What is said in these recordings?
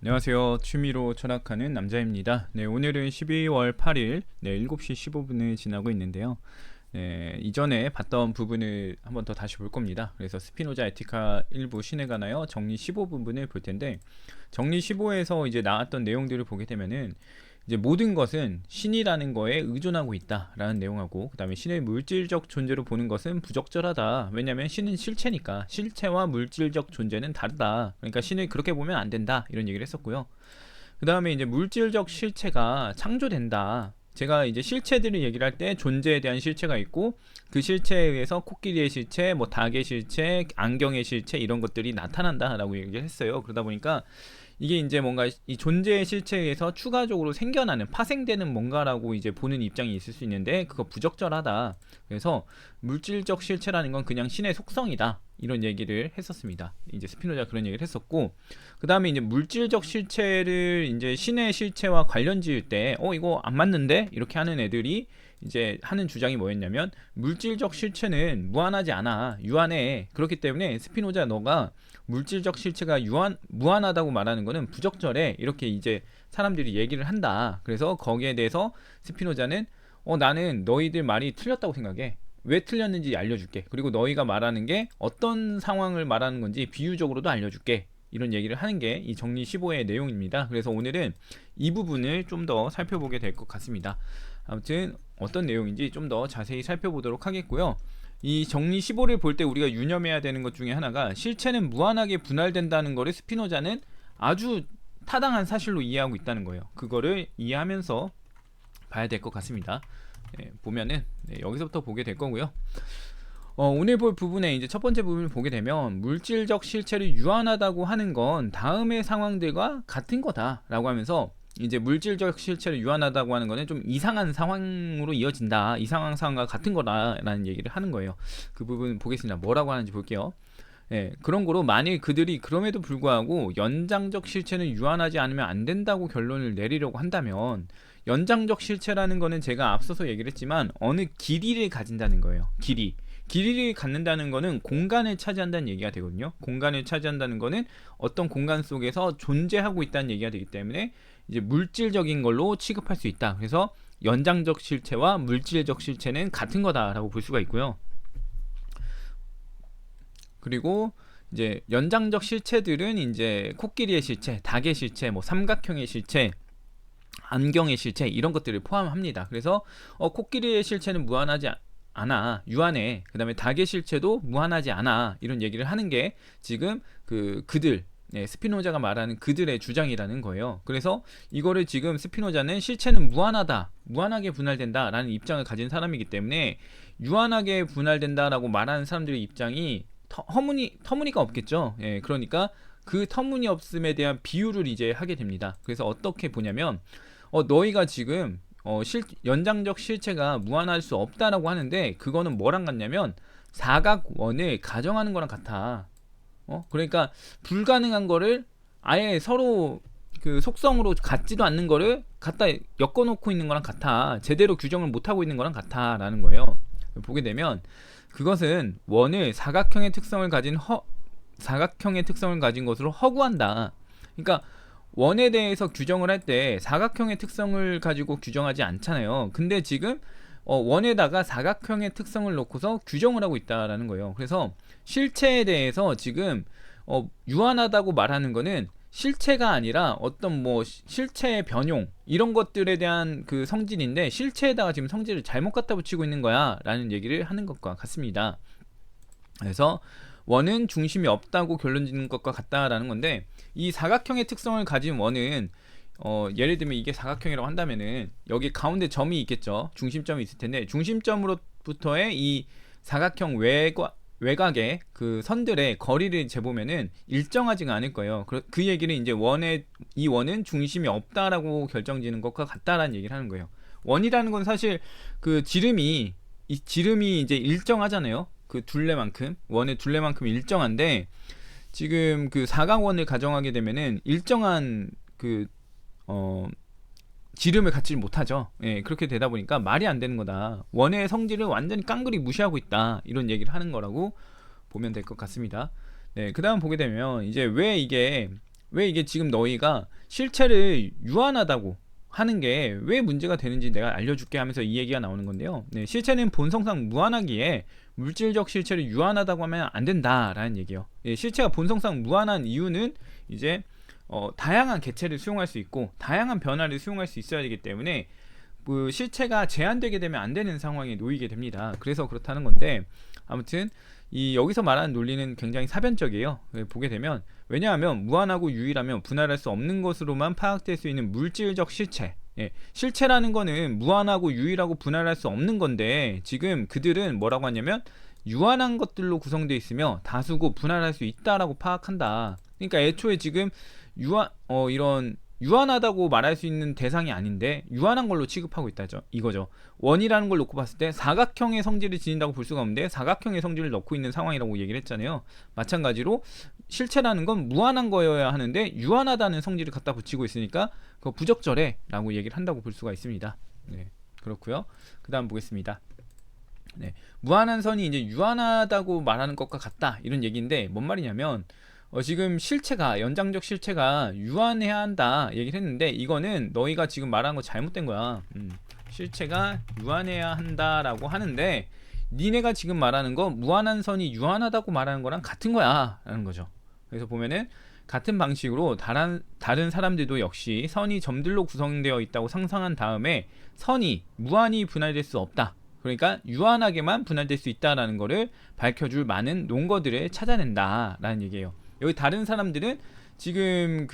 안녕하세요. 취미로 철학하는 남자입니다. 네, 오늘은 12월 8일 7시 15분을 지나고 있는데요. 네, 이전에 봤던 부분을 한번 더 다시 볼 겁니다. 그래서 스피노자 에티카 일부 신에 관하여 정리 15 부분을 볼 텐데, 정리 15에서 이제 나왔던 내용들을 보게 되면은 이제 모든 것은 신이라는 거에 의존하고 있다라는 내용하고, 그 다음에 신의 물질적 존재로 보는 것은 부적절하다. 왜냐하면 신은 실체니까 실체와 물질적 존재는 다르다. 그러니까 신을 그렇게 보면 안 된다. 이런 얘기를 했었고요. 그 다음에 이제 물질적 실체가 창조된다. 제가 이제 실체들을 얘기를 할 때 존재에 대한 실체가 있고, 그 실체에 의해서 코끼리의 실체, 뭐 닭의 실체, 안경의 실체 이런 것들이 나타난다라고 얘기를 했어요. 그러다 보니까 이게 이제 뭔가 이 존재의 실체에 의해서 추가적으로 생겨나는 파생되는 뭔가라고 이제 보는 입장이 있을 수 있는데, 그거 부적절하다. 그래서 물질적 실체라는 건 그냥 신의 속성이다. 이런 얘기를 했었습니다. 이제 스피노자 그런 얘기를 했었고, 그 다음에 이제 물질적 실체를 이제 신의 실체와 관련 지을 때, 이거 안 맞는데? 이렇게 하는 애들이 이제 하는 주장이 뭐였냐면, 물질적 실체는 무한하지 않아. 유한해. 그렇기 때문에 스피노자 너가 물질적 실체가 무한하다고 말하는 거는 부적절해. 이렇게 이제 사람들이 얘기를 한다. 그래서 거기에 대해서 스피노자는 나는 너희들 말이 틀렸다고 생각해. 왜 틀렸는지 알려줄게. 그리고 너희가 말하는 게 어떤 상황을 말하는 건지 비유적으로도 알려줄게. 이런 얘기를 하는 게 이 정리 15의 내용입니다. 그래서 오늘은 이 부분을 좀 더 살펴보게 될 것 같습니다. 아무튼 어떤 내용인지 좀 더 자세히 살펴보도록 하겠고요. 이 정리 15를 볼 때 우리가 유념해야 되는 것 중에 하나가, 실체는 무한하게 분할된다는 거를 스피노자는 아주 타당한 사실로 이해하고 있다는 거예요. 그거를 이해하면서 봐야 될 것 같습니다. 보면은 여기서부터 보게 될 거고요. 오늘 볼 부분에 이제 첫 번째 부분을 보게 되면, 물질적 실체를 유한하다고 하는 건 다음의 상황들과 같은 거다라고 하면서, 이제 물질적 실체를 유한하다고 하는 거는 좀 이상한 상황으로 이어진다, 이상한 상황과 같은 거다라는 얘기를 하는 거예요. 그 부분 보겠습니다. 뭐라고 하는지 볼게요. 그런 거로 만일 그들이 그럼에도 불구하고 연장적 실체는 유한하지 않으면 안 된다고 결론을 내리려고 한다면, 연장적 실체라는 거는 제가 앞서서 얘기를 했지만 어느 길이를 가진다는 거예요. 길이를 갖는다는 거는 공간을 차지한다는 얘기가 되거든요. 공간을 차지한다는 거는 어떤 공간 속에서 존재하고 있다는 얘기가 되기 때문에 이제 물질적인 걸로 취급할 수 있다. 그래서 연장적 실체와 물질적 실체는 같은 거다라고 볼 수가 있고요. 그리고 이제 연장적 실체들은 이제 코끼리의 실체, 닭의 실체, 뭐 삼각형의 실체, 안경의 실체 이런 것들을 포함합니다. 그래서 코끼리의 실체는 무한하지 않아, 유한해. 그 다음에 닭의 실체도 무한하지 않아. 이런 얘기를 하는 게 지금 그들, 스피노자가 말하는 그들의 주장이라는 거예요. 그래서 이거를 지금 스피노자는 실체는 무한하다, 무한하게 분할된다 라는 입장을 가진 사람이기 때문에, 유한하게 분할된다라고 말하는 사람들의 입장이 터무니가 없겠죠. 그러니까 그 터무니없음에 대한 비유를 이제 하게 됩니다. 그래서 어떻게 보냐면, 너희가 지금 연장적 실체가 무한할 수 없다라고 하는데, 그거는 뭐랑 같냐면 사각원을 가정하는 거랑 같아. 그러니까 불가능한 거를 아예 서로 그 속성으로 같지도 않는 거를 갖다 엮어놓고 있는 거랑 같아. 제대로 규정을 못하고 있는 거랑 같아라는 거예요. 보게 되면 그것은 원을 사각형의 특성을 가진 것으로 허구한다. 그러니까 원에 대해서 규정을 할 때 사각형의 특성을 가지고 규정하지 않잖아요. 근데 지금 원에다가 사각형의 특성을 놓고서 규정을 하고 있다라는 거예요. 그래서 실체에 대해서 지금 유한하다고 말하는 거는 실체가 아니라 어떤 뭐 실체의 변용 이런 것들에 대한 그 성질인데, 실체에다가 지금 성질을 잘못 갖다 붙이고 있는 거야 라는 얘기를 하는 것과 같습니다. 그래서 원은 중심이 없다고 결론 짓는 것과 같다라는 건데, 이 사각형의 특성을 가진 원은 예를 들면 이게 사각형이라고 한다면은 여기 가운데 점이 있겠죠. 중심점이 있을 텐데, 중심점으로부터의 이 사각형 외곽의 그 선들의 거리를 재보면은 일정하지가 않을 거예요. 그 얘기는 이제 이 원은 중심이 없다라고 결정지는 것과 같다라는 얘기를 하는 거예요. 원이라는 건 사실 그 지름이 이제 일정하잖아요. 그 둘레만큼, 원의 둘레만큼 일정한데, 지금 그 사각원을 가정하게 되면은 일정한 지름을 갖지 못하죠. 그렇게 되다 보니까 말이 안 되는 거다. 원의 성질을 완전히 깡그리 무시하고 있다. 이런 얘기를 하는 거라고 보면 될 것 같습니다. 그 다음 보게 되면 이제 왜 이게 지금 너희가 실체를 유한하다고 하는 게 왜 문제가 되는지 내가 알려줄게 하면서 이 얘기가 나오는 건데요. 네, 실체는 본성상 무한하기에 물질적 실체를 유한하다고 하면 안 된다라는 얘기예요. 예, 실체가 본성상 무한한 이유는 이제 다양한 개체를 수용할 수 있고 다양한 변화를 수용할 수 있어야 되기 때문에 그 실체가 제한되게 되면 안 되는 상황에 놓이게 됩니다. 그래서 그렇다는 건데, 아무튼 이 여기서 말하는 논리는 굉장히 사변적이에요. 보게 되면, 왜냐하면 무한하고 유일하면 분할할 수 없는 것으로만 파악될 수 있는 물질적 실체, 예, 실체라는 거는 무한하고 유일하고 분할할 수 없는 건데, 지금 그들은 뭐라고 하냐면 유한한 것들로 구성되어 있으며 다수고 분할할 수 있다라고 파악한다. 그러니까 애초에 지금 이런 유한하다고 말할 수 있는 대상이 아닌데 유한한 걸로 취급하고 있다죠, 이거죠. 원이라는 걸 놓고 봤을 때 사각형의 성질을 지닌다고 볼 수가 없는데 사각형의 성질을 넣고 있는 상황이라고 얘기를 했잖아요. 마찬가지로 실체라는 건 무한한 거여야 하는데 유한하다는 성질을 갖다 붙이고 있으니까 그거 부적절해 라고 얘기를 한다고 볼 수가 있습니다. 네, 그렇고요. 그 다음 보겠습니다. 네, 무한한 선이 이제 유한하다고 말하는 것과 같다 이런 얘기인데 뭔 말이냐면, 지금 실체가, 연장적 실체가 유한해야 한다 얘기를 했는데 이거는 너희가 지금 말하는 거 잘못된 거야. 실체가 유한해야 한다라고 하는데 니네가 지금 말하는 거 무한한 선이 유한하다고 말하는 거랑 같은 거야 라는 거죠. 그래서 보면은 같은 방식으로 다른 사람들도 역시 선이 점들로 구성되어 있다고 상상한 다음에 선이 무한히 분할될 수 없다, 그러니까 유한하게만 분할될 수 있다라는 거를 밝혀줄 많은 논거들을 찾아낸다 라는 얘기예요. 여기 다른 사람들은 지금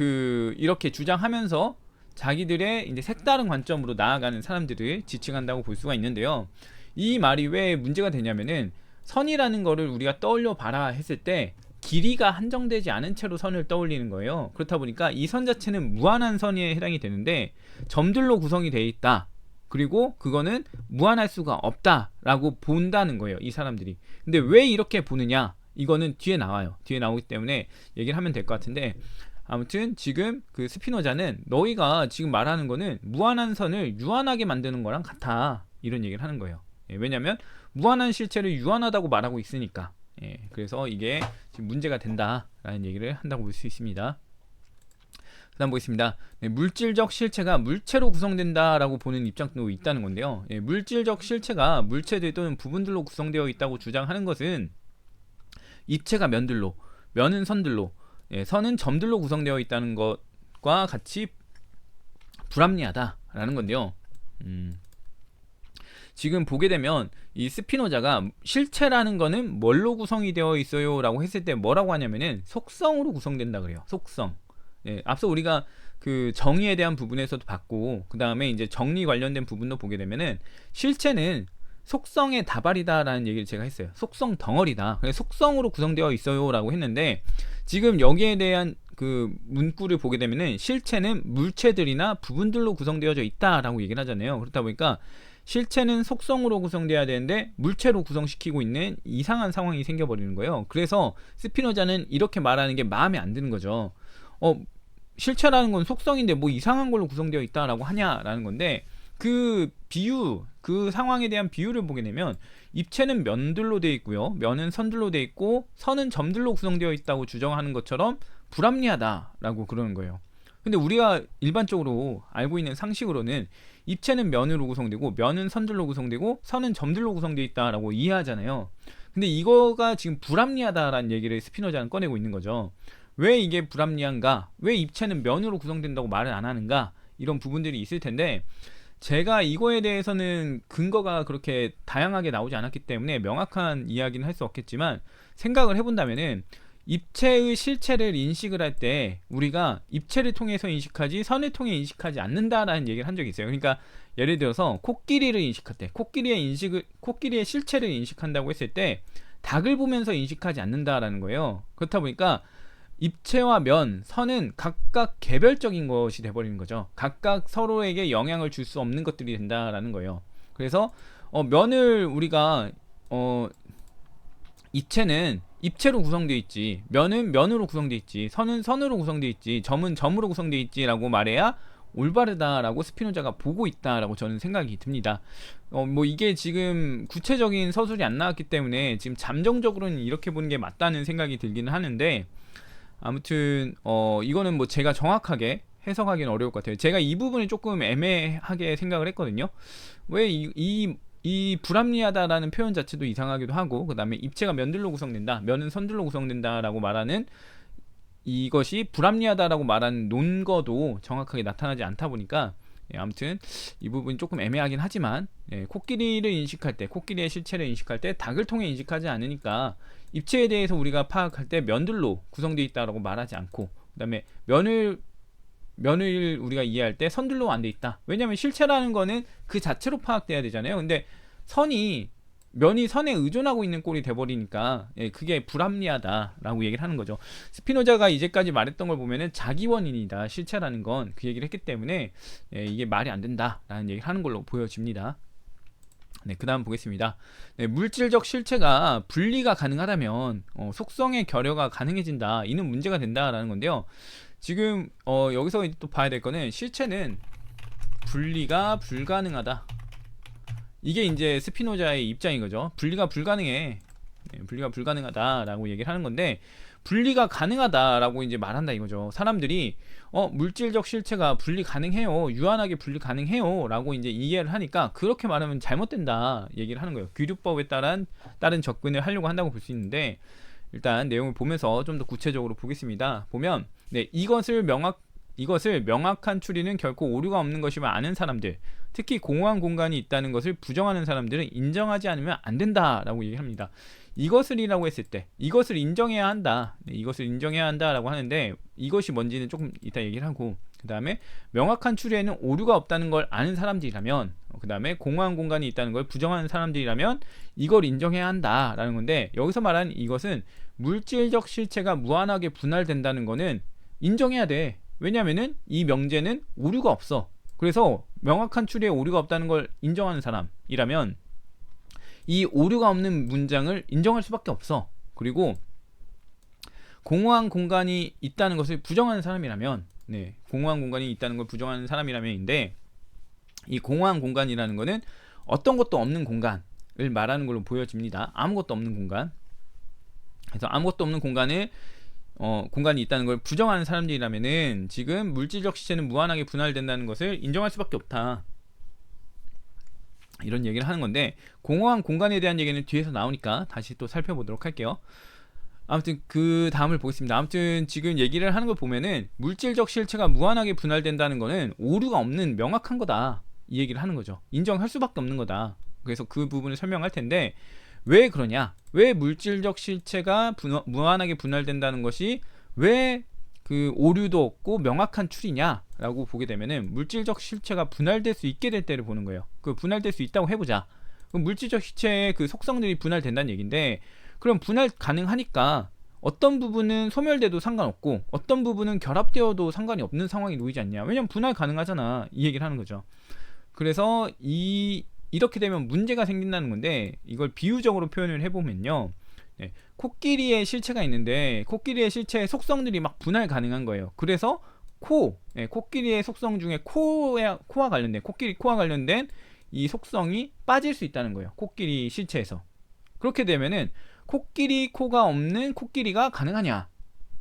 이렇게 주장하면서 자기들의 이제 색다른 관점으로 나아가는 사람들을 지칭한다고 볼 수가 있는데요. 이 말이 왜 문제가 되냐면은 선이라는 거를 우리가 떠올려 봐라 했을 때 길이가 한정되지 않은 채로 선을 떠올리는 거예요. 그렇다 보니까 이 선 자체는 무한한 선에 해당이 되는데 점들로 구성이 되어 있다, 그리고 그거는 무한할 수가 없다라고 본다는 거예요, 이 사람들이. 근데 왜 이렇게 보느냐, 이거는 뒤에 나와요. 뒤에 나오기 때문에 얘기를 하면 될 것 같은데, 아무튼 지금 그 스피노자는 너희가 지금 말하는 거는 무한한 선을 유한하게 만드는 거랑 같아 이런 얘기를 하는 거예요. 예, 왜냐면 무한한 실체를 유한하다고 말하고 있으니까. 예, 그래서 이게 지금 문제가 된다라는 얘기를 한다고 볼 수 있습니다. 그 다음 보겠습니다. 네, 물질적 실체가 물체로 구성된다라고 보는 입장도 있다는 건데요. 예, 물질적 실체가 물체들 또는 부분들로 구성되어 있다고 주장하는 것은 입체가 면들로, 면은 선들로, 예, 선은 점들로 구성되어 있다는 것과 같이 불합리하다라는 건데요. 지금 보게 되면 이 스피노자가 실체라는 거는 뭘로 구성이 되어 있어요 라고 했을 때 뭐라고 하냐면은 속성으로 구성된다 그래요. 속성. 예, 앞서 우리가 그 정의에 대한 부분에서도 봤고, 그 다음에 이제 정리 관련된 부분도 보게 되면은 실체는 속성의 다발이다라는 얘기를 제가 했어요. 속성 덩어리다. 그래서 속성으로 구성되어 있어요라고 했는데 지금 여기에 대한 그 문구를 보게 되면은 실체는 물체들이나 부분들로 구성되어져 있다라고 얘기를 하잖아요. 그렇다 보니까 실체는 속성으로 구성되어야 되는데 물체로 구성시키고 있는 이상한 상황이 생겨버리는 거예요. 그래서 스피노자는 이렇게 말하는 게 마음에 안 드는 거죠. 실체라는 건 속성인데 뭐 이상한 걸로 구성되어 있다라고 하냐라는 건데, 그 비유, 그 상황에 대한 비유를 보게 되면 입체는 면들로 되어 있고요, 면은 선들로 되어 있고 선은 점들로 구성되어 있다고 주장하는 것처럼 불합리하다라고 그러는 거예요. 근데 우리가 일반적으로 알고 있는 상식으로는 입체는 면으로 구성되고 면은 선들로 구성되고 선은 점들로 구성되어 있다라고 이해하잖아요. 근데 이거가 지금 불합리하다라는 얘기를 스피노자는 꺼내고 있는 거죠. 왜 이게 불합리한가, 왜 입체는 면으로 구성된다고 말을 안 하는가, 이런 부분들이 있을 텐데 제가 이거에 대해서는 근거가 그렇게 다양하게 나오지 않았기 때문에 명확한 이야기는 할 수 없겠지만, 생각을 해본다면은 입체의 실체를 인식을 할 때 우리가 입체를 통해서 인식하지 선을 통해 인식하지 않는다라는 얘기를 한 적이 있어요. 그러니까 예를 들어서 코끼리를 인식할 때 코끼리의 실체를 인식한다고 했을 때 닭을 보면서 인식하지 않는다라는 거예요. 그렇다 보니까 입체와 면, 선은 각각 개별적인 것이 돼버리는 거죠. 각각 서로에게 영향을 줄 수 없는 것들이 된다라는 거예요. 그래서 면을 우리가 입체는 입체로 구성되어 있지, 면은 면으로 구성되어 있지, 선은 선으로 구성되어 있지, 점은 점으로 구성되어 있지라고 말해야 올바르다라고 스피노자가 보고 있다라고 저는 생각이 듭니다. 뭐 이게 지금 구체적인 서술이 안 나왔기 때문에 지금 잠정적으로는 이렇게 보는 게 맞다는 생각이 들기는 하는데, 아무튼 이거는 뭐 제가 정확하게 해석하기는 어려울 것 같아요. 제가 이 부분을 조금 애매하게 생각을 했거든요. 왜 이 불합리하다라는 표현 자체도 이상하기도 하고, 그 다음에 입체가 면들로 구성된다, 면은 선들로 구성된다라고 말하는 이것이 불합리하다라고 말하는 논거도 정확하게 나타나지 않다 보니까, 아무튼 이 부분이 조금 애매하긴 하지만, 코끼리를 인식할 때, 코끼리의 실체를 인식할 때 닭을 통해 인식하지 않으니까 입체에 대해서 우리가 파악할 때 면들로 구성되어 있다라고 말하지 않고, 그 다음에 면을 우리가 이해할 때 선들로 안 돼 있다. 왜냐면 실체라는 거는 그 자체로 파악돼야 되잖아요. 근데 면이 선에 의존하고 있는 꼴이 돼버리니까, 그게 불합리하다라고 얘기를 하는 거죠. 스피노자가 이제까지 말했던 걸 보면은 자기 원인이다, 실체라는 건, 그 얘기를 했기 때문에 이게 말이 안 된다라는 얘기를 하는 걸로 보여집니다. 네, 그 다음 보겠습니다. 네, 물질적 실체가 분리가 가능하다면 속성의 결여가 가능해진다, 이는 문제가 된다라는 건데요. 지금 여기서 또 봐야 될 거는, 실체는 분리가 불가능하다, 이게 이제 스피노자의 입장인 거죠. 분리가 불가능해, 분리가 불가능하다라고 얘기를 하는 건데, 분리가 가능하다라고 이제 말한다 이거죠. 사람들이 물질적 실체가 분리 가능해요, 유한하게 분리 가능해요 라고 이제 이해를 하니까, 그렇게 말하면 잘못된다 얘기를 하는 거예요. 규律법에 따른 접근을 하려고 한다고 볼 수 있는데, 일단 내용을 보면서 좀 더 구체적으로 보겠습니다. 보면, 네, 이것을 명확한 추리는 결코 오류가 없는 것임을 아는 사람들, 특히 공허한 공간이 있다는 것을 부정하는 사람들은 인정하지 않으면 안 된다라고 얘기합니다. 이것을이라고 했을 때, 이것을 인정해야 한다, 이것을 인정해야 한다라고 하는데, 이것이 뭔지는 조금 이따 얘기를 하고, 그 다음에 명확한 추리에는 오류가 없다는 걸 아는 사람들이라면, 그 다음에 공허한 공간이 있다는 걸 부정하는 사람들이라면 이걸 인정해야 한다라는 건데, 여기서 말하는 이것은 물질적 실체가 무한하게 분할된다는 거는 인정해야 돼. 왜냐면은 이 명제는 오류가 없어. 그래서 명확한 추리에 오류가 없다는 걸 인정하는 사람이라면 이 오류가 없는 문장을 인정할 수밖에 없어. 그리고 공허한 공간이 있다는 것을 부정하는 사람이라면, 공허한 공간이 있다는 걸 부정하는 사람이라면인데, 이 공허한 공간이라는 거는 어떤 것도 없는 공간을 말하는 걸로 보여집니다. 아무것도 없는 공간. 그래서 아무것도 없는 공간이 있다는 걸 부정하는 사람들이라면은, 지금 물질적 실체는 무한하게 분할된다는 것을 인정할 수밖에 없다, 이런 얘기를 하는 건데, 공허한 공간에 대한 얘기는 뒤에서 나오니까 다시 또 살펴보도록 할게요. 아무튼 그 다음을 보겠습니다. 아무튼 지금 얘기를 하는 걸 보면은, 물질적 실체가 무한하게 분할된다는 거는 오류가 없는 명확한 거다, 이 얘기를 하는 거죠. 인정할 수밖에 없는 거다. 그래서 그 부분을 설명할 텐데, 왜 그러냐, 왜 물질적 실체가 무한하게 분할된다는 것이 왜 그 오류도 없고 명확한 추리냐 라고 보게 되면은, 물질적 실체가 분할될 수 있게 될 때를 보는 거예요. 그 분할될 수 있다고 해보자. 그럼 물질적 실체의 그 속성들이 분할된다는 얘기인데, 그럼 분할 가능하니까 어떤 부분은 소멸돼도 상관없고 어떤 부분은 결합되어도 상관이 없는 상황이 놓이지 않냐. 왜냐면 분할 가능하잖아, 이 얘기를 하는 거죠. 그래서 이렇게 되면 문제가 생긴다는 건데, 이걸 비유적으로 표현을 해보면요, 코끼리의 실체가 있는데 코끼리의 실체의 속성들이 막 분할 가능한 거예요. 그래서 코끼리의 속성 중에 코와 관련된, 코끼리 코와 관련된 이 속성이 빠질 수 있다는 거예요, 코끼리 실체에서. 그렇게 되면은 코끼리 코가 없는 코끼리가 가능하냐,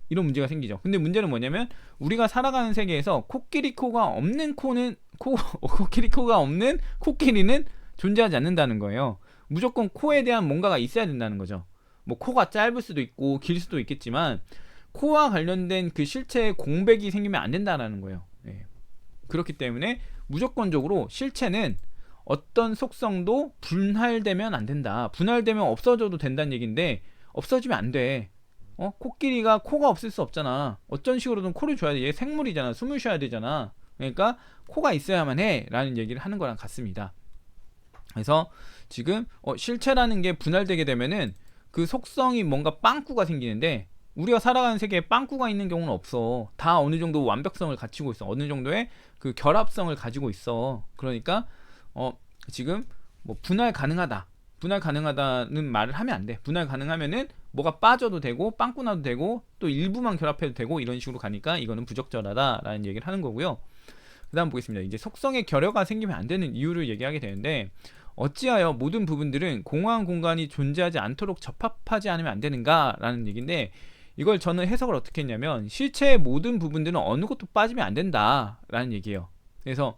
이런 문제가 생기죠. 근데 문제는 뭐냐면, 우리가 살아가는 세계에서 코끼리 코가 없는 코끼리 코가 없는 코끼리는 존재하지 않는다는 거예요. 무조건 코에 대한 뭔가가 있어야 된다는 거죠. 뭐 코가 짧을 수도 있고 길 수도 있겠지만, 코와 관련된 그 실체에 공백이 생기면 안 된다는 거예요. 그렇기 때문에 무조건적으로 실체는 어떤 속성도 분할되면 안 된다. 분할되면 없어져도 된다는 얘기인데, 없어지면 안 돼. 코끼리가 코가 없을 수 없잖아. 어쩐 식으로든 코를 줘야 돼. 얘 생물이잖아. 숨을 쉬어야 되잖아. 그러니까 코가 있어야만 해 라는 얘기를 하는 거랑 같습니다. 그래서 지금 실체라는 게 분할되게 되면은 그 속성이 뭔가 빵꾸가 생기는데, 우리가 살아가는 세계에 빵꾸가 있는 경우는 없어. 다 어느 정도 완벽성을 갖추고 있어. 어느 정도의 그 결합성을 가지고 있어. 그러니까 지금 뭐 분할 가능하다는 말을 하면 안 돼. 분할 가능하면은 뭐가 빠져도 되고 빵꾸 나도 되고 또 일부만 결합해도 되고, 이런 식으로 가니까 이거는 부적절하다라는 얘기를 하는 거고요. 그 다음 보겠습니다. 이제 속성의 결여가 생기면 안 되는 이유를 얘기하게 되는데, 어찌하여 모든 부분들은 공허한 공간이 존재하지 않도록 접합하지 않으면 안 되는가 라는 얘기인데, 이걸 저는 해석을 어떻게 했냐면 실체의 모든 부분들은 어느 것도 빠지면 안 된다라는 얘기예요. 그래서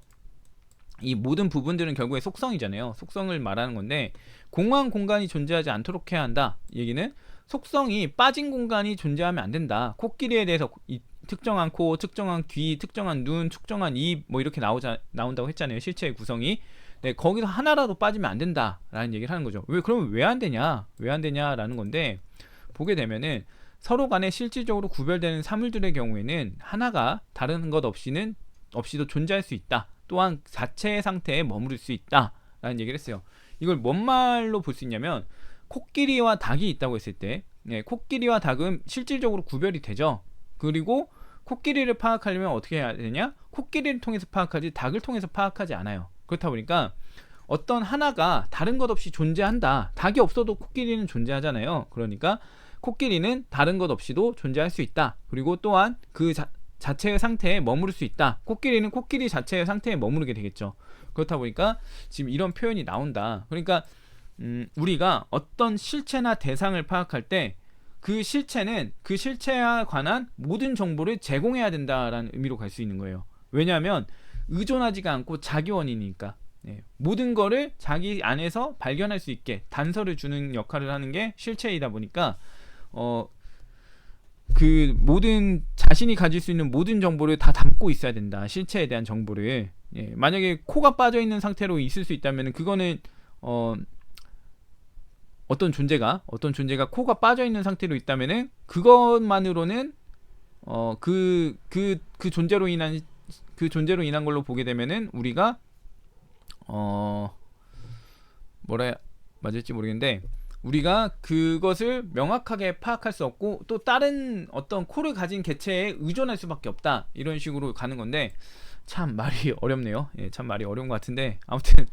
이 모든 부분들은 결국에 속성이잖아요. 속성을 말하는 건데 공허한 공간이 존재하지 않도록 해야 한다. 이 얘기는 속성이 빠진 공간이 존재하면 안 된다. 코끼리에 대해서 이 특정한 코, 특정한 귀, 특정한 눈, 특정한 입 뭐 이렇게 나온다고 했잖아요. 실체의 구성이. 네, 거기서 하나라도 빠지면 안 된다라는 얘기를 하는 거죠. 그러면 왜 안 되냐? 왜 안 되냐라는 건데 보게 되면은 서로 간에 실질적으로 구별되는 사물들의 경우에는 하나가 다른 것 없이도 존재할 수 있다. 또한 자체의 상태에 머무를 수 있다라는 얘기를 했어요. 이걸 뭔 말로 볼 수 있냐면 코끼리와 닭이 있다고 했을 때 코끼리와 닭은 실질적으로 구별이 되죠. 그리고 코끼리를 파악하려면 어떻게 해야 되냐? 코끼리를 통해서 파악하지 닭을 통해서 파악하지 않아요. 그렇다 보니까 어떤 하나가 다른 것 없이 존재한다. 닭이 없어도 코끼리는 존재하잖아요. 그러니까 코끼리는 다른 것 없이도 존재할 수 있다. 그리고 또한 그 자체의 상태에 머무를 수 있다. 코끼리는 코끼리 자체의 상태에 머무르게 되겠죠. 그렇다 보니까 지금 이런 표현이 나온다. 그러니까 우리가 어떤 실체나 대상을 파악할 때 그 실체는 그 실체에 관한 모든 정보를 제공해야 된다라는 의미로 갈 수 있는 거예요. 왜냐하면 의존하지가 않고 자기 원인이니까. 모든 거를 자기 안에서 발견할 수 있게 단서를 주는 역할을 하는 게 실체이다 보니까 그 모든 자신이 가질 수 있는 모든 정보를 다 담고 있어야 된다. 실체에 대한 정보를. 만약에 코가 빠져 있는 상태로 있을 수 있다면 그거는 어떤 존재가 코가 빠져 있는 상태로 있다면은 그것만으로는 그 존재로 인한 걸로 보게 되면은 우리가 뭐라 해야 맞을지 모르겠는데 우리가 그것을 명확하게 파악할 수 없고 또 다른 어떤 코를 가진 개체에 의존할 수밖에 없다. 이런 식으로 가는 건데 참 말이 어렵네요. 참 말이 어려운 것 같은데 아무튼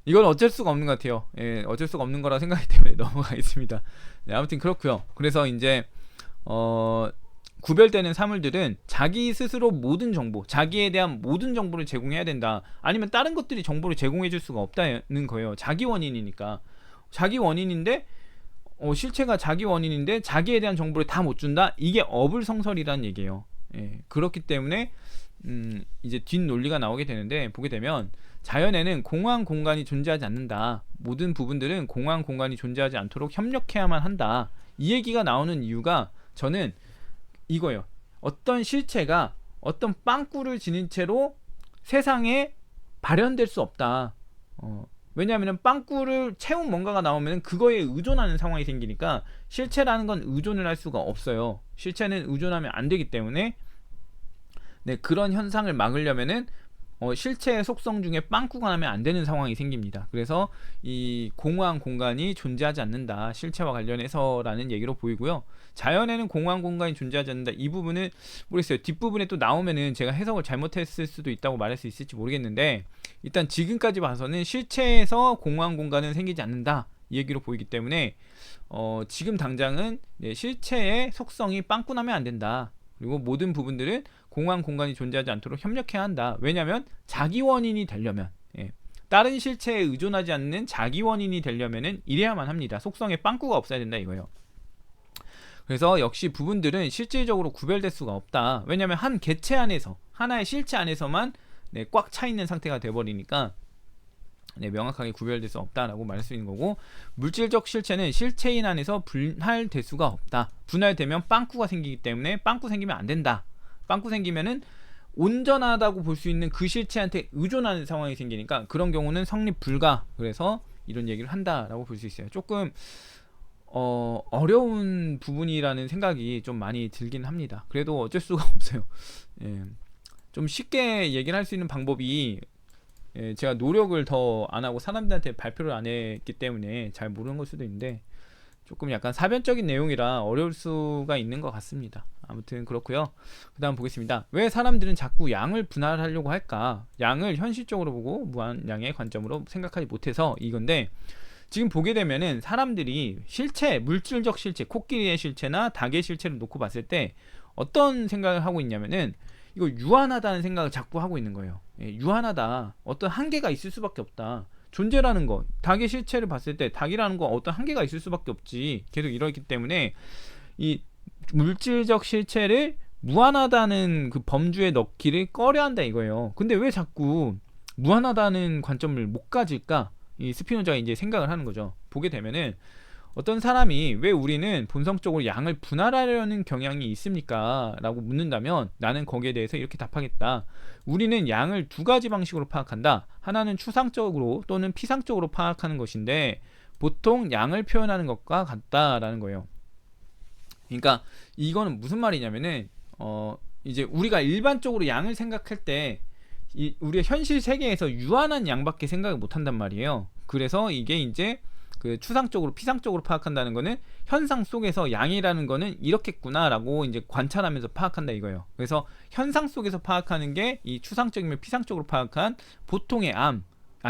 이건 어쩔 수가 없는 것 같아요. 어쩔 수가 없는 거라 생각하기 때문에 넘어가겠습니다. 네, 아무튼 그렇고요. 그래서 이제 구별되는 사물들은 자기 스스로 모든 정보, 자기에 대한 모든 정보를 제공해야 된다. 아니면 다른 것들이 정보를 제공해 줄 수가 없다는 거예요. 자기 원인이니까. 자기 원인인데 실체가 자기 원인인데 자기에 대한 정보를 다 못 준다? 이게 어불성설이라는 얘기예요. 그렇기 때문에 이제 뒷논리가 나오게 되는데 보게 되면 자연에는 공허한 공간이 존재하지 않는다. 모든 부분들은 공허한 공간이 존재하지 않도록 협력해야만 한다. 이 얘기가 나오는 이유가 저는 이거예요. 어떤 실체가 어떤 빵꾸를 지닌 채로 세상에 발현될 수 없다. 왜냐하면 빵꾸를 채운 뭔가가 나오면 그거에 의존하는 상황이 생기니까 실체라는 건 의존을 할 수가 없어요. 실체는 의존하면 안 되기 때문에 그런 현상을 막으려면은 실체의 속성 중에 빵꾸가 나면 안 되는 상황이 생깁니다. 그래서 이 공허한 공간이 존재하지 않는다. 실체와 관련해서라는 얘기로 보이고요. 자연에는 공허한 공간이 존재하지 않는다. 이 부분은 모르겠어요. 뒷부분에 또 나오면은 제가 해석을 잘못했을 수도 있다고 말할 수 있을지 모르겠는데 일단 지금까지 봐서는 실체에서 공허한 공간은 생기지 않는다. 이 얘기로 보이기 때문에 지금 당장은 실체의 속성이 빵꾸 나면 안 된다. 그리고 모든 부분들은 공허한 공간이 존재하지 않도록 협력해야 한다. 왜냐하면 자기 원인이 되려면 다른 실체에 의존하지 않는 자기 원인이 되려면은 이래야만 합니다. 속성에 빵꾸가 없어야 된다 이거예요. 그래서 역시 부분들은 실질적으로 구별될 수가 없다. 왜냐하면 한 개체 안에서 하나의 실체 안에서만 꽉 차 있는 상태가 돼버리니까 명확하게 구별될 수 없다라고 말할 수 있는 거고 물질적 실체는 실체인 안에서 분할될 수가 없다. 분할되면 빵꾸가 생기기 때문에 빵꾸 생기면 안 된다. 빵꾸 생기면은 온전하다고 볼 수 있는 그 실체한테 의존하는 상황이 생기니까 그런 경우는 성립 불가. 그래서 이런 얘기를 한다라고 볼 수 있어요. 조금 어려운 부분이라는 생각이 좀 많이 들긴 합니다. 그래도 어쩔 수가 없어요. 좀 쉽게 얘기를 할 수 있는 방법이 제가 노력을 더 안 하고 사람들한테 발표를 안 했기 때문에 잘 모르는 걸 수도 있는데 조금 약간 사변적인 내용이라 어려울 수가 있는 것 같습니다. 아무튼 그렇고요. 그 다음 보겠습니다. 왜 사람들은 자꾸 양을 분할하려고 할까? 양을 현실적으로 보고 무한양의 관점으로 생각하지 못해서 이건데 지금 보게 되면은 사람들이 실체, 물질적 실체, 코끼리의 실체나 닭의 실체를 놓고 봤을 때 어떤 생각을 하고 있냐면은 이거 유한하다는 생각을 자꾸 하고 있는 거예요. 유한하다. 어떤 한계가 있을 수밖에 없다. 존재라는 거, 닭의 실체를 봤을 때 닭이라는 거 어떤 한계가 있을 수밖에 없지. 계속 이러기 때문에 이 물질적 실체를 무한하다는 그 범주에 넣기를 꺼려한다 이거예요. 근데 왜 자꾸 무한하다는 관점을 못 가질까? 이 스피노자가 이제 생각을 하는 거죠. 보게 되면은 어떤 사람이 왜 우리는 본성적으로 양을 분할하려는 경향이 있습니까? 라고 묻는다면 나는 거기에 대해서 이렇게 답하겠다. 우리는 양을 두 가지 방식으로 파악한다. 하나는 추상적으로 또는 피상적으로 파악하는 것인데 보통 양을 표현하는 것과 같다라는 거예요. 그러니까 이거는 무슨 말이냐면은 이제 우리가 일반적으로 양을 생각할 때 우리가 현실 세계에서 유한한 양밖에 생각을 못 한단 말이에요. 그래서 이게 이제 그 추상적으로 피상적으로 파악한다는 거는 현상 속에서 양이라는 거는 이렇겠구나라고 이제 관찰하면서 파악한다 이거예요. 그래서 현상 속에서 파악하는 게 이 추상적이면 피상적으로 파악한 보통의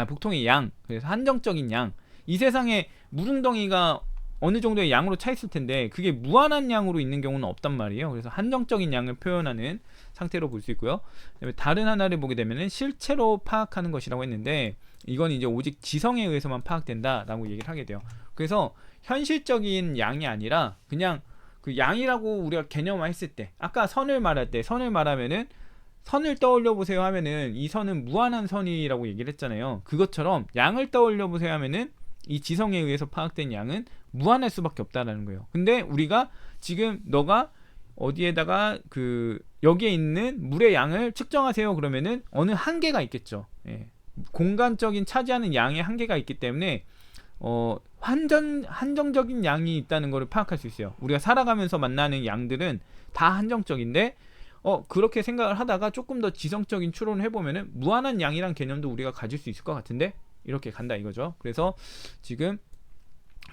보통의 양, 그래서 한정적인 양. 이 세상에 물웅덩이가 어느 정도의 양으로 차 있을 텐데 그게 무한한 양으로 있는 경우는 없단 말이에요. 그래서 한정적인 양을 표현하는 상태로 볼 수 있고요. 다른 하나를 보게 되면은 실체로 파악하는 것이라고 했는데 이건 이제 오직 지성에 의해서만 파악된다라고 얘기를 하게 돼요. 그래서 현실적인 양이 아니라 그냥 그 양이라고 우리가 개념화했을 때 아까 선을 말할 때 선을 말하면은 선을 떠올려 보세요 하면은 이 선은 무한한 선이라고 얘기를 했잖아요. 그것처럼 양을 떠올려 보세요 하면은 이 지성에 의해서 파악된 양은 무한할 수밖에 없다라는 거예요. 근데 우리가 지금 너가 어디에다가 그 여기에 있는 물의 양을 측정하세요 그러면은 어느 한계가 있겠죠. 예. 공간적인 차지하는 양의 한계가 있기 때문에 한정적인 양이 있다는 것을 파악할 수 있어요. 우리가 살아가면서 만나는 양들은 다 한정적인데 그렇게 생각을 하다가 조금 더 지성적인 추론을 해보면은 무한한 양이란 개념도 우리가 가질 수 있을 것 같은데 이렇게 간다 이거죠. 그래서 지금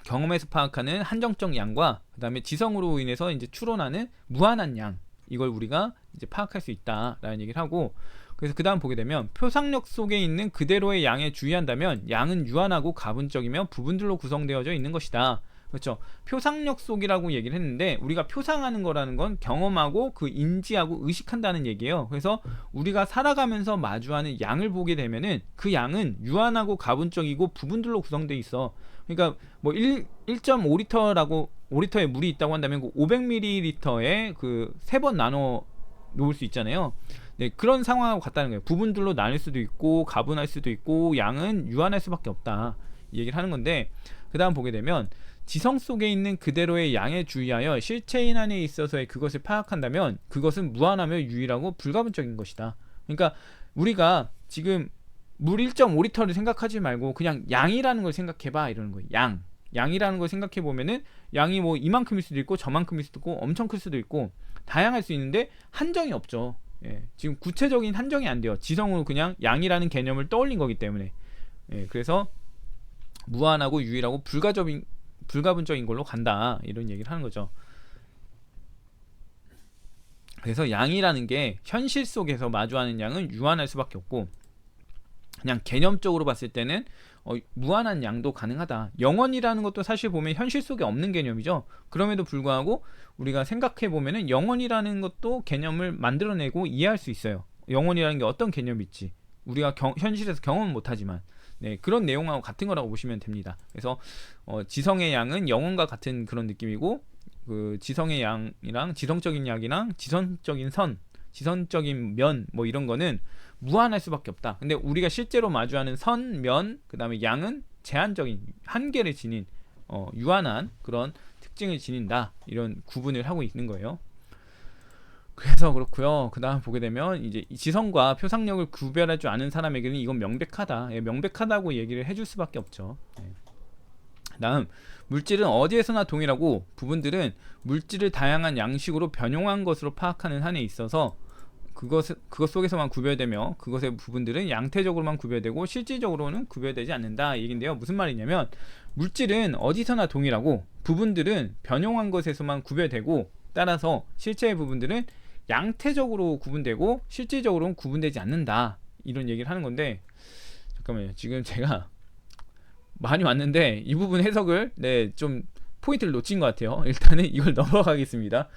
경험에서 파악하는 한정적 양과 그 다음에 지성으로 인해서 이제 추론하는 무한한 양, 이걸 우리가 이제 파악할 수 있다라는 얘기를 하고, 그래서 그 다음 보게 되면 표상력 속에 있는 그대로의 양에 주의한다면 양은 유한하고 가분적이며 부분들로 구성되어져 있는 것이다. 그렇죠. 표상력 속이라고 얘기를 했는데 우리가 표상하는 거라는 건 경험하고 그 인지하고 의식한다는 얘기예요. 그래서 우리가 살아가면서 마주하는 양을 보게 되면은 그 양은 유한하고 가분적이고 부분들로 구성되어 있어. 그러니까 뭐 1.5리터라고 5리터에 물이 있다고 한다면 그 500ml에 그 세 번 나눠 놓을 수 있잖아요. 네, 그런 상황하고 같다는 거예요. 부분들로 나눌 수도 있고 가분할 수도 있고 양은 유한할 수밖에 없다 이 얘기를 하는 건데, 그 다음 보게 되면 지성 속에 있는 그대로의 양에 주의하여 실체인 한에 있어서의 그것을 파악한다면 그것은 무한하며 유일하고 불가분적인 것이다. 그러니까 우리가 지금 물 1.5리터를 생각하지 말고 그냥 양이라는 걸 생각해봐 이러는 거예요. 양이라는 걸 생각해 보면은 양이 뭐 이만큼일 수도 있고 저만큼일 수도 있고 엄청 클 수도 있고 다양할 수 있는데 한정이 없죠. 예, 지금 구체적인 한정이 안 돼요. 지성으로 그냥 양이라는 개념을 떠올린 거기 때문에. 예, 그래서 무한하고 유일하고 불가분적인 걸로 간다 이런 얘기를 하는 거죠. 그래서 양이라는 게 현실 속에서 마주하는 양은 유한할 수밖에 없고 그냥 개념적으로 봤을 때는 무한한 양도 가능하다. 영원이라는 것도 사실 보면 현실 속에 없는 개념이죠. 그럼에도 불구하고 우리가 생각해 보면은 영원이라는 것도 개념을 만들어내고 이해할 수 있어요. 영원이라는 게 어떤 개념일지 우리가 현실에서 경험은 못하지만 네, 그런 내용하고 같은 거라고 보시면 됩니다. 그래서 지성의 양은 영혼과 같은 그런 느낌이고 그 지성의 양이랑 지성적인 양이랑 지선적인 선, 지선적인 면 뭐 이런 거는 무한할 수밖에 없다. 근데 우리가 실제로 마주하는 선, 면, 그 다음에 양은 제한적인 한계를 지닌 유한한 그런 특징을 지닌다. 이런 구분을 하고 있는 거예요. 그래서 그렇고요. 그 다음 보게 되면 이제 지성과 표상력을 구별할 줄 아는 사람에게는 이건 명백하다. 예, 명백하다고 얘기를 해줄 수밖에 없죠. 예. 다음 물질은 어디에서나 동일하고 부분들은 물질을 다양한 양식으로 변용한 것으로 파악하는 한에 있어서 그것 속에서만 구별되며 그것의 부분들은 양태적으로만 구별되고 실질적으로는 구별되지 않는다 이 얘긴데요. 무슨 말이냐면 물질은 어디서나 동일하고 부분들은 변용한 것에서만 구별되고 따라서 실체의 부분들은 양태적으로 구분되고 실질적으로는 구분되지 않는다 이런 얘기를 하는 건데, 잠깐만요. 지금 제가 많이 왔는데 이 부분 해석을 좀 포인트를 놓친 것 같아요. 일단은 이걸 넘어가겠습니다.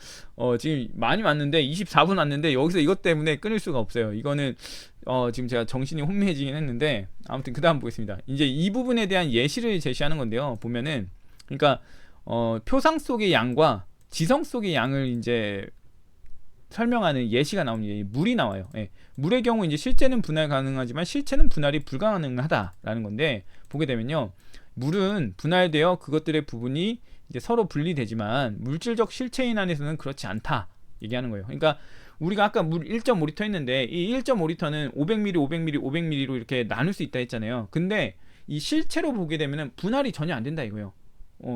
지금 많이 왔는데 24분 왔는데 여기서 이것 때문에 끊을 수가 없어요. 이거는 지금 제가 정신이 혼미해지긴 했는데 아무튼 그 다음 보겠습니다. 이제 이 부분에 대한 예시를 제시하는 건데요. 보면은 그러니까 표상 속의 양과 지성 속의 양을 이제 설명하는 예시가 나옵니다. 물이 나와요. 예. 물의 경우 이제 실제는 분할 가능하지만 실체는 분할이 불가능하다라는 건데, 보게 되면요, 물은 분할되어 그것들의 부분이 이제 서로 분리되지만 물질적 실체인 안에서는 그렇지 않다 얘기하는 거예요. 그러니까 우리가 아까 물 1.5리터 했는데 이 1.5리터는 500ml, 500ml, 500ml로 이렇게 나눌 수 있다 했잖아요. 근데 이 실체로 보게 되면은 분할이 전혀 안 된다 이거예요.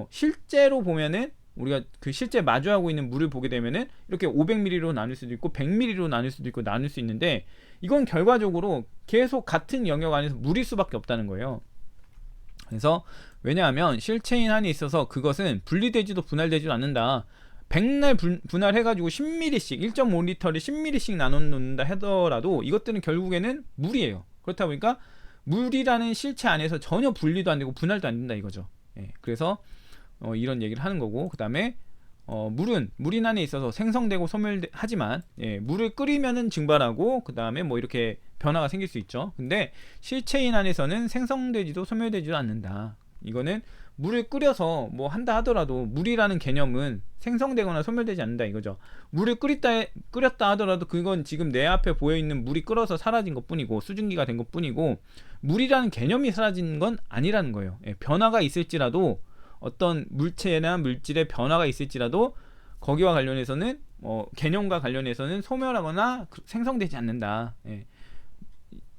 실제로 보면은 우리가 그 실제 마주하고 있는 물을 보게 되면은 이렇게 500ml로 나눌 수도 있고 100ml로 나눌 수도 있고 나눌 수 있는데, 이건 결과적으로 계속 같은 영역 안에서 물일 수밖에 없다는 거예요. 그래서 왜냐하면 실체인 한에 있어서 그것은 분리되지도 분할되지도 않는다. 백날 분할해가지고 10ml씩 1.5리터를 10ml씩 나눠 놓는다 하더라도 이것들은 결국에는 물이에요. 그렇다 보니까 물이라는 실체 안에서 전혀 분리도 안 되고 분할도 안 된다 이거죠. 예, 그래서 이런 얘기를 하는 거고, 그 다음에 물은 물인 안에 있어서 생성되고 소멸하지만, 예, 물을 끓이면은 증발하고 그 다음에 뭐 이렇게 변화가 생길 수 있죠. 근데 실체인 안에서는 생성되지도 소멸되지도 않는다. 이거는 물을 끓여서 뭐 한다 하더라도 물이라는 개념은 생성되거나 소멸되지 않는다 이거죠. 물을 끓였다 하더라도 그건 지금 내 앞에 보여있는 물이 끓어서 사라진 것 뿐이고 수증기가 된 것 뿐이고 물이라는 개념이 사라진 건 아니라는 거예요. 예, 변화가 있을지라도, 어떤 물체나 물질의 변화가 있을지라도 거기와 관련해서는 개념과 관련해서는 소멸하거나 생성되지 않는다. 예.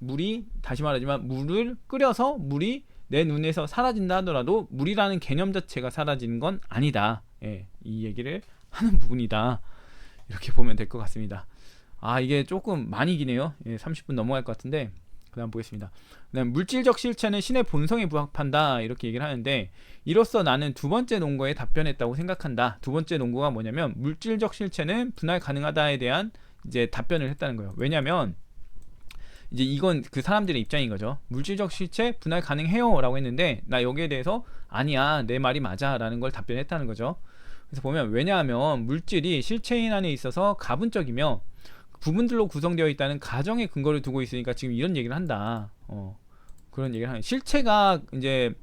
물이, 다시 말하지만 물을 끓여서 물이 내 눈에서 사라진다 하더라도 물이라는 개념 자체가 사라지는 건 아니다. 예, 이 얘기를 하는 부분이다. 이렇게 보면 될 것 같습니다. 이게 조금 많이 기네요. 예, 30분 넘어갈 것 같은데 그 다음 보겠습니다. 그다음 물질적 실체는 신의 본성에 부합한다 이렇게 얘기를 하는데, 이로써 나는 두 번째 논거에 답변했다고 생각한다. 두 번째 논거가 뭐냐면 물질적 실체는 분할 가능하다에 대한 이제 답변을 했다는 거예요. 왜냐면 이제 이건 그 사람들의 입장인 거죠. 물질적 실체 분할 가능해요 라고 했는데 나 여기에 대해서 아니야 내 말이 맞아 라는 걸 답변했다는 거죠. 그래서 보면, 왜냐하면 물질이 실체인 안에 있어서 가분적이며 부분들로 구성되어 있다는 가정의 근거를 두고 있으니까 지금 이런 얘기를 한다. 그런 얘기를 하는, 실체가 이제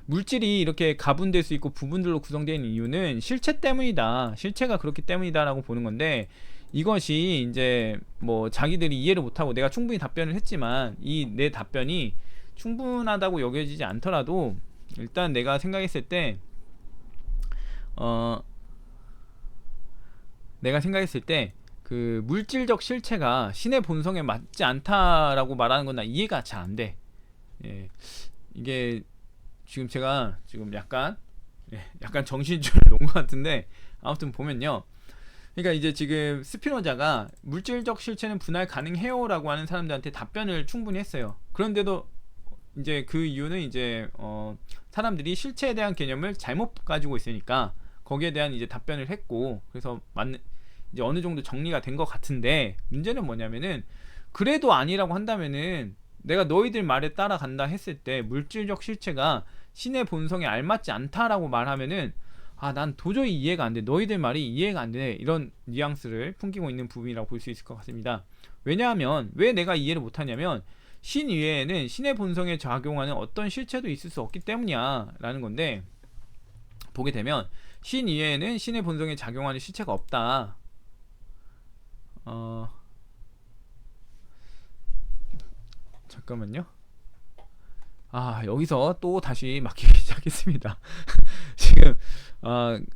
물질이 이렇게 가분될 수 있고 부분들로 구성되어 있는 이유는 실체 때문이다, 실체가 그렇기 때문이다 라고 보는 건데, 이것이 이제 뭐 자기들이 이해를 못하고 내가 충분히 답변을 했지만 이 내 답변이 충분하다고 여겨지지 않더라도 일단 내가 생각했을 때 그 물질적 실체가 신의 본성에 맞지 않다라고 말하는 건 나 이해가 잘 안 돼. 예, 이게 지금 제가 지금 약간 정신줄 놓은 것 같은데, 아무튼 보면요, 그러니까 이제 지금 스피노자가 물질적 실체는 분할 가능해요 라고 하는 사람들한테 답변을 충분히 했어요. 그런데도 이제 그 이유는 이제 사람들이 실체에 대한 개념을 잘못 가지고 있으니까 거기에 대한 이제 답변을 했고, 그래서 이제 어느 정도 정리가 된 것 같은데, 문제는 뭐냐면은 그래도 아니라고 한다면은 내가 너희들 말에 따라간다 했을 때 물질적 실체가 신의 본성에 알맞지 않다라고 말하면은 난 도저히 이해가 안 돼, 너희들 말이 이해가 안 되네, 이런 뉘앙스를 풍기고 있는 부분이라고 볼 수 있을 것 같습니다. 왜냐하면 왜 내가 이해를 못하냐면 신 이외에는 신의 본성에 작용하는 어떤 실체도 있을 수 없기 때문이야 라는 건데, 보게 되면 신 이외에는 신의 본성에 작용하는 실체가 없다. 잠깐만요. 여기서 또 다시 막히기 시작했습니다. 지금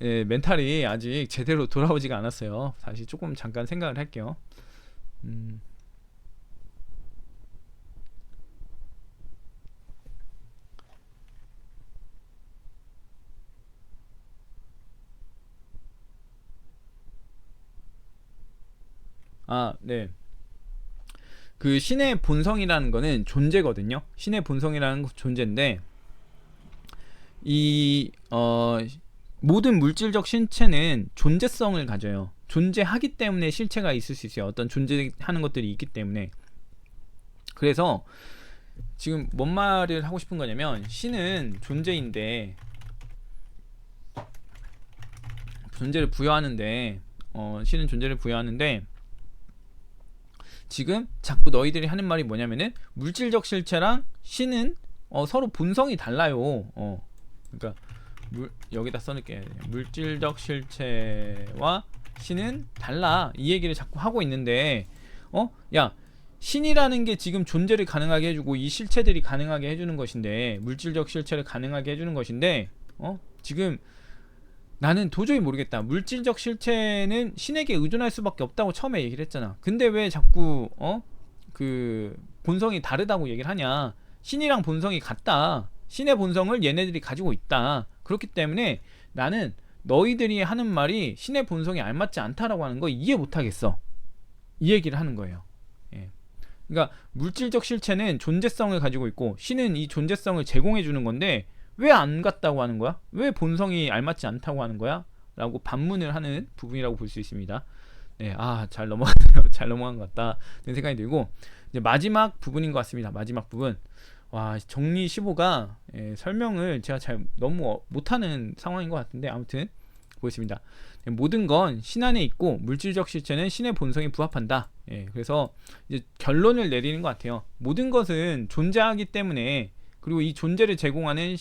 예, 멘탈이 아직 제대로 돌아오지가 않았어요. 다시 조금 잠깐 생각을 할게요. 네. 그 신의 본성이라는 거는 존재거든요. 신의 본성이라는 건 존재인데, 이 모든 물질적 실체는 존재성을 가져요. 존재하기 때문에 실체가 있을 수 있어요. 어떤 존재하는 것들이 있기 때문에. 그래서 지금 뭔 말을 하고 싶은 거냐면, 신은 존재인데 존재를 부여하는데 신은 존재를 부여하는데, 지금 자꾸 너희들이 하는 말이 뭐냐면은 물질적 실체랑 신은 서로 본성이 달라요. 그러니까 여기다 써놓을게. 물질적 실체와 신은 달라, 이 얘기를 자꾸 하고 있는데, 야, 신이라는 게 지금 존재를 가능하게 해주고 이 실체들이 가능하게 해주는 것인데, 물질적 실체를 가능하게 해주는 것인데, 지금 나는 도저히 모르겠다. 물질적 실체는 신에게 의존할 수밖에 없다고 처음에 얘기를 했잖아. 근데 왜 자꾸 그 본성이 다르다고 얘기를 하냐. 신이랑 본성이 같다. 신의 본성을 얘네들이 가지고 있다. 그렇기 때문에 나는 너희들이 하는 말이 신의 본성에 알맞지 않다라고 하는 거 이해 못하겠어. 이 얘기를 하는 거예요. 예. 그러니까 물질적 실체는 존재성을 가지고 있고 신은 이 존재성을 제공해 주는 건데 왜 안 같다고 하는 거야? 왜 본성이 알맞지 않다고 하는 거야? 라고 반문을 하는 부분이라고 볼 수 있습니다. 네, 잘 넘어갔네요. 잘 넘어간 것 같다 그런 생각이 들고, 이제 마지막 부분인 것 같습니다. 마지막 부분. 와, 정리 15가 설명을 제가 잘 너무 못하는 상황인 것 같은데, 아무튼 보겠습니다. 모든 건 신 안에 있고 물질적 실체는 신의 본성에 부합한다. 그래서 이제 결론을 내리는 것 같아요. 모든 것은 존재하기 때문에, 그리고 이 존재를 제공하는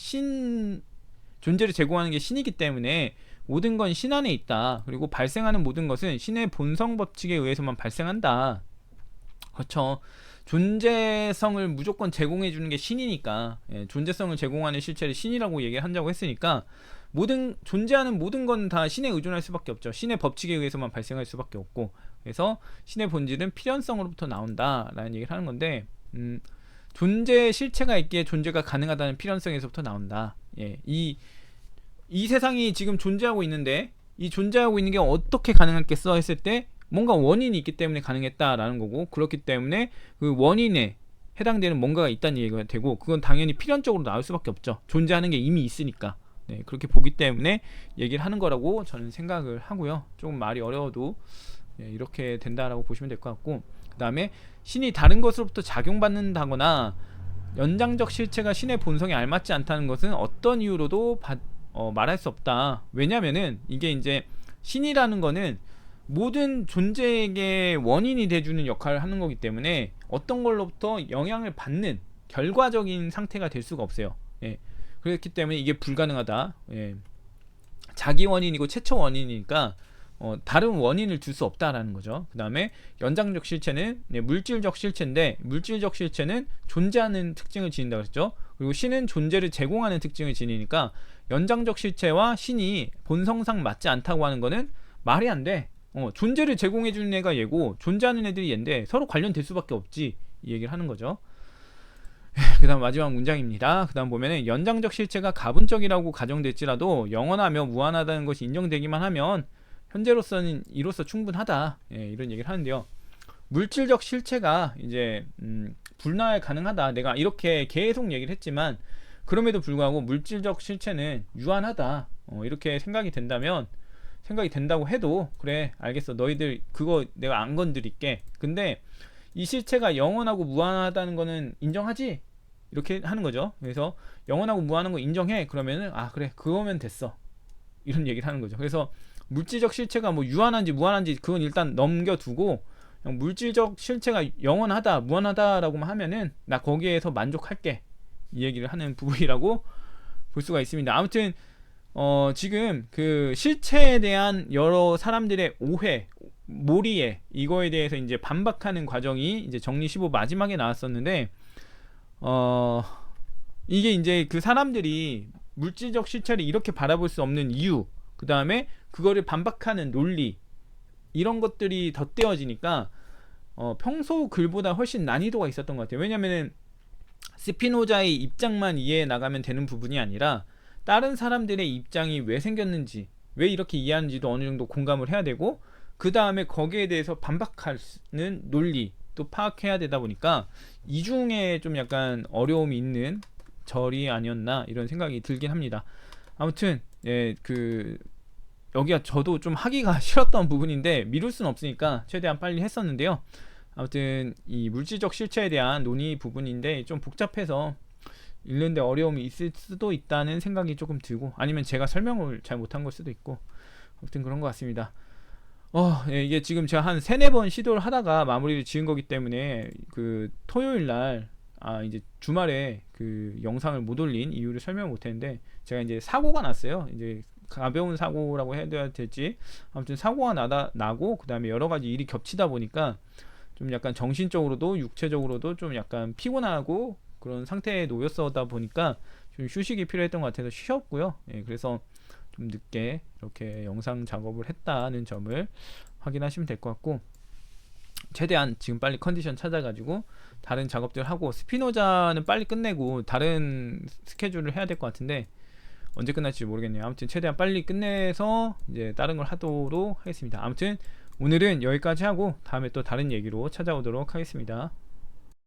존재를 제공하는 게 신이기 때문에 모든 건 신 안에 있다. 그리고 발생하는 모든 것은 신의 본성 법칙에 의해서만 발생한다. 그렇죠. 존재성을 무조건 제공해 주는 게 신이니까, 존재성을 제공하는 실체를 신이라고 얘기한다고 했으니까 존재하는 모든 건 다 신에 의존할 수밖에 없죠. 신의 법칙에 의해서만 발생할 수밖에 없고, 그래서 신의 본질은 필연성으로부터 나온다라는 얘기를 하는 건데, 존재의 실체가 있기에 존재가 가능하다는 필연성에서부터 나온다. 이 세상이 지금 존재하고 있는데 이 존재하고 있는 게 어떻게 가능했겠어 했을 때 뭔가 원인이 있기 때문에 가능했다라는 거고, 그렇기 때문에 그 원인에 해당되는 뭔가가 있다는 얘기가 되고, 그건 당연히 필연적으로 나올 수밖에 없죠. 존재하는 게 이미 있으니까. 그렇게 보기 때문에 얘기를 하는 거라고 저는 생각을 하고요. 조금 말이 어려워도 이렇게 된다라고 보시면 될 것 같고, 그 다음에 신이 다른 것으로부터 작용받는다거나 연장적 실체가 신의 본성에 알맞지 않다는 것은 어떤 이유로도 말할 수 없다. 왜냐면은 이게 이제 신이라는 거는 모든 존재에게 원인이 돼주는 역할을 하는 거기 때문에 어떤 걸로부터 영향을 받는 결과적인 상태가 될 수가 없어요. 그렇기 때문에 이게 불가능하다. 자기 원인이고 최초 원인이니까 다른 원인을 둘 수 없다라는 거죠. 그 다음에 연장적 실체는 물질적 실체인데, 물질적 실체는 존재하는 특징을 지닌다 그랬죠. 그리고 신은 존재를 제공하는 특징을 지니니까 연장적 실체와 신이 본성상 맞지 않다고 하는 거는 말이 안 돼. 존재를 제공해 주는 애가 얘고 존재하는 애들이 얘인데 서로 관련될 수밖에 없지, 이 얘기를 하는 거죠. 그 다음 마지막 문장입니다. 그 다음 보면은 연장적 실체가 가분적이라고 가정될지라도 영원하며 무한하다는 것이 인정되기만 하면 현재로서는 이로써 충분하다. 이런 얘기를 하는데요. 물질적 실체가 이제 불날 가능하다. 내가 이렇게 계속 얘기를 했지만 그럼에도 불구하고 물질적 실체는 유한하다. 이렇게 생각이 된다고 해도 그래, 알겠어. 너희들 그거 내가 안 건드릴게. 근데 이 실체가 영원하고 무한하다는 거는 인정하지? 이렇게 하는 거죠. 그래서 영원하고 무한한 거 인정해. 그러면은 그래, 그거면 됐어. 이런 얘기를 하는 거죠. 그래서 물질적 실체가 뭐 유한한지 무한한지 그건 일단 넘겨두고 그냥 물질적 실체가 영원하다 무한하다라고만 하면은 나 거기에서 만족할게, 이 얘기를 하는 부분이라고 볼 수가 있습니다. 아무튼 지금 그 실체에 대한 여러 사람들의 오해, 몰이해, 이거에 대해서 이제 반박하는 과정이 이제 정리 15 마지막에 나왔었는데, 이게 이제 그 사람들이 물질적 실체를 이렇게 바라볼 수 없는 이유, 그 다음에 그거를 반박하는 논리, 이런 것들이 덧대어지니까 평소 글보다 훨씬 난이도가 있었던 것 같아요. 왜냐면은 스피노자의 입장만 이해해 나가면 되는 부분이 아니라 다른 사람들의 입장이 왜 생겼는지, 왜 이렇게 이해하는지도 어느 정도 공감을 해야 되고, 그 다음에 거기에 대해서 반박하는 논리 또 파악해야 되다 보니까 이중에 좀 약간 어려움이 있는 절이 아니었나, 이런 생각이 들긴 합니다. 아무튼 여기가 저도 좀 하기가 싫었던 부분인데 미룰 수는 없으니까 최대한 빨리 했었는데요. 아무튼 이 물질적 실체에 대한 논의 부분인데 좀 복잡해서 읽는데 어려움이 있을 수도 있다는 생각이 조금 들고, 아니면 제가 설명을 잘 못한 걸 수도 있고, 아무튼 그런 것 같습니다. 이게 지금 제가 한 3-4번 시도를 하다가 마무리를 지은 거기 때문에 그 토요일날 이제 주말에 그 영상을 못 올린 이유를 설명 못 했는데, 제가 이제 사고가 났어요. 이제 가벼운 사고라고 해야 될지, 아무튼 사고가 나고 그 다음에 여러 가지 일이 겹치다 보니까 좀 약간 정신적으로도 육체적으로도 좀 약간 피곤하고 그런 상태에 놓였었다 보니까 좀 휴식이 필요했던 것 같아서 쉬었고요. 예, 그래서 좀 늦게 이렇게 영상 작업을 했다는 점을 확인하시면 될 것 같고, 최대한 지금 빨리 컨디션 찾아가지고 다른 작업들 하고, 스피노자는 빨리 끝내고 다른 스케줄을 해야 될 것 같은데 언제 끝날지 모르겠네요. 아무튼 최대한 빨리 끝내서 이제 다른 걸 하도록 하겠습니다. 아무튼 오늘은 여기까지 하고 다음에 또 다른 얘기로 찾아오도록 하겠습니다.